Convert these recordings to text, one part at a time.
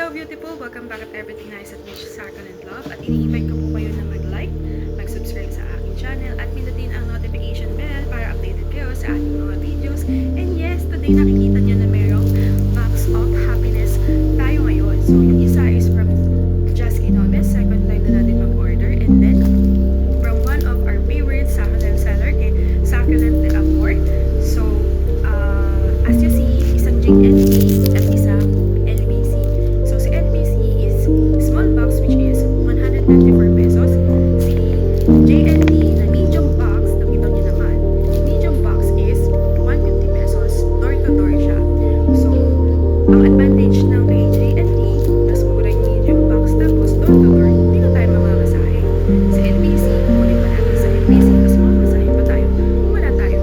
Hello beautiful! Welcome back at Everything Nice at Beach Succulent Love. At ini-invite ko po kayo na mag-like, mag-subscribe sa aking channel at pindutin ang notification bell para updated kayo sa ating mga videos. And yes, today nakikita nyo na mayroong box of happiness tayo ngayon. So yung isa is from Just Kinobes, second time na natin mag-order. And then from one of our favorite succulent seller, kay Succulent de Amor. So as you see, isang JNT at isang LBC. So si LBC is small box which is 124 pesos. Si JNT na medium box, nakita niyo naman, medium box is 150 pesos. Door to door siya. So ang advantage ng kay JNT, mas mura yung medium box, tapos door to door, hindi na tayo mamamasahe. Sa LBC, kukunin pa natin sa LBC, tapos mamamasahe pa tayo kung wala tayo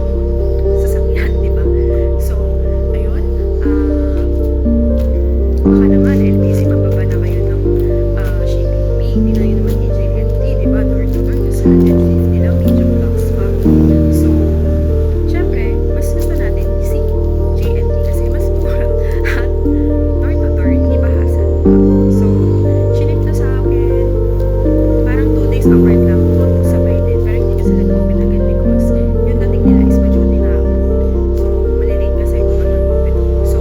sasakyan, di ba? So, ayun, baka naman LBC mababa na kayo ng shipping fee. Hindi na yun naman JNT, di ba? Door to door, just 150 lang, medium box pa. So, syempre, mas gusto natin si JNT kasi mas mura at door to door, hindi pa hassle. So, sinip na sa akin, parang 2 days apart lang, almost sabay din. Pero hindi kasi nag-open agad because yung dating nila is ma-duty na ako. So, malilate kasi kung mag-open ako. So,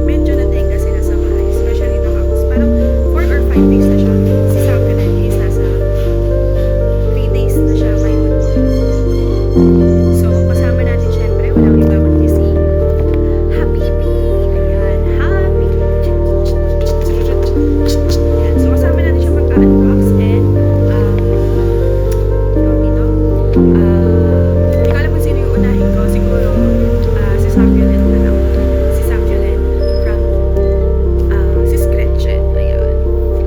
medyo natenga sila sa bahay, especially nung ako. Parang 4 or 5 days na siya. Si Succulent is nasa 3 days na siya ngayon. So, kasama natin syempre, walang iba kundi si Habibi. Ayan, Happy. Ayan, so kasama natin siya mag-unbox and tawag dito, hindi ko alam kung sino yung unahin ko. Siguro si Succulent na lang. Si Succulent from si Gretchen. Ayan.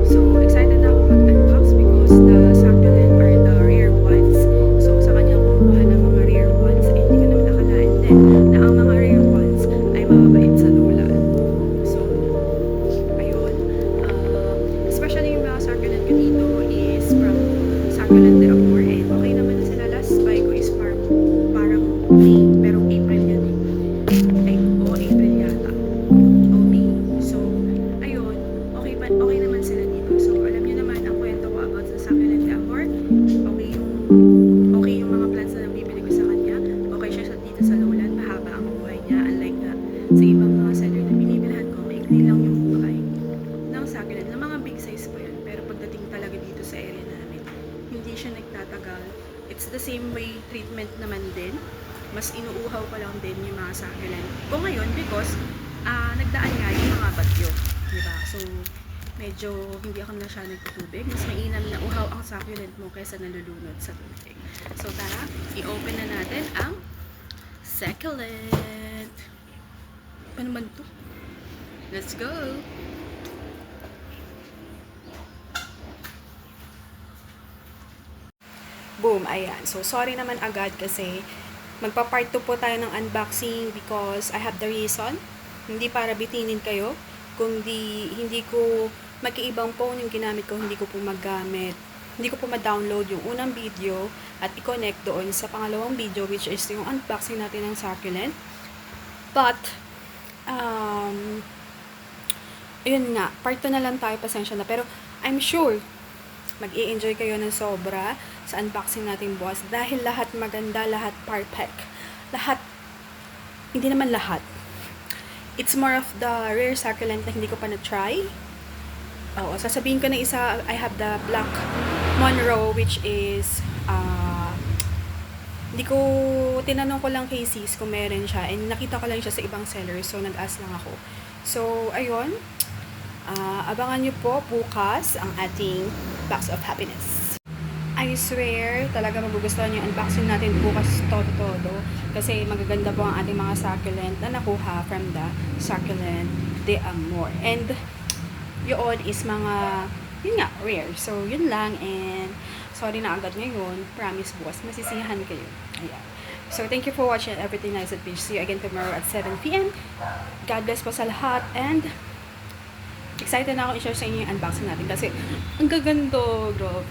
So, excited na ako mag-unbox because the Succulent are the rare ones. So, sa kanya kumuha ng mga rare ones. Eh, hindi ko naman nakalain din na ang mga rare ones ay mababait sa lola. So, ayun. Especially yung mga Succulent ko dito is from Succulent de Amor. And okay naman na sila. Last buy ko is parang May. Pero April yan eh. Ay, April yata. May. So, ayun. Okay naman sila dito. So, alam niyo naman ang kwento ko about sa Succulent de Amor. Okay yung mga plants na nabibili ko sa kanya. Okay siya dito sa lowland. Mahaba ang buhay niya. Unlike na sa ibang mga seller na binibilhan ko, maikli lang yung buhay ng Succulent. Na mga big size po yun. Pero pagdating talaga dito sa area namin, hindi siya nagtatagal. It's the same way treatment naman din. Mas inuuhaw pa lang din yung mga Succulent ko ngayon because nagdaan nga yung mga bagyo. Diba? So, medyo hindi ako na siya nagtutubig. Mas mainam na uhaw ang Succulent mo kaysa nalulunod sa tubig. So, tara, i-open na natin ang Succulent. Ano man to? Let's go! Boom, ayan. So, sorry naman agad kasi magpa-part 2 po tayo ng unboxing because I have the reason. Hindi para bitinin kayo. Kundi hindi ko magkaibang phone yung ginamit ko, hindi ko po magamit. Hindi ko po ma-download yung unang video at i-connect doon sa pangalawang video which is yung unboxing natin ng Succulent. But, ayun nga, part 2 na lang tayo, pasensya na. Pero, I'm sure, mag-i-enjoy kayo ng sobra sa unboxing natin bukas dahil lahat maganda, lahat perfect. Lahat, hindi naman lahat. It's more of the rare Succulent na hindi ko pa na-try. Oo, sasabihin ko na isa, I have the Black Monroe which is, hindi ko, tinanong ko lang kay sis kung meron siya and nakita ko lang siya sa ibang sellers so nag-ask lang ako. So, ayun. Abangan nyo po bukas ang ating box of happiness. I swear, talaga magugustuhan yung unboxing natin bukas todo-todo. Kasi magaganda po ang ating mga Succulent na nakuha from the Succulent de Amor. And yun is mga, yun nga, rare. So, yun lang. And sorry na agad ngayon. Promise bukas, masisiyahan kayo. Ayan. So, thank you for watching Everything Nice at Beach. See you again tomorrow at 7 p.m. God bless po sa lahat. And excited na ako i-share sa inyo yung unboxing natin kasi ang gaganda, grabe.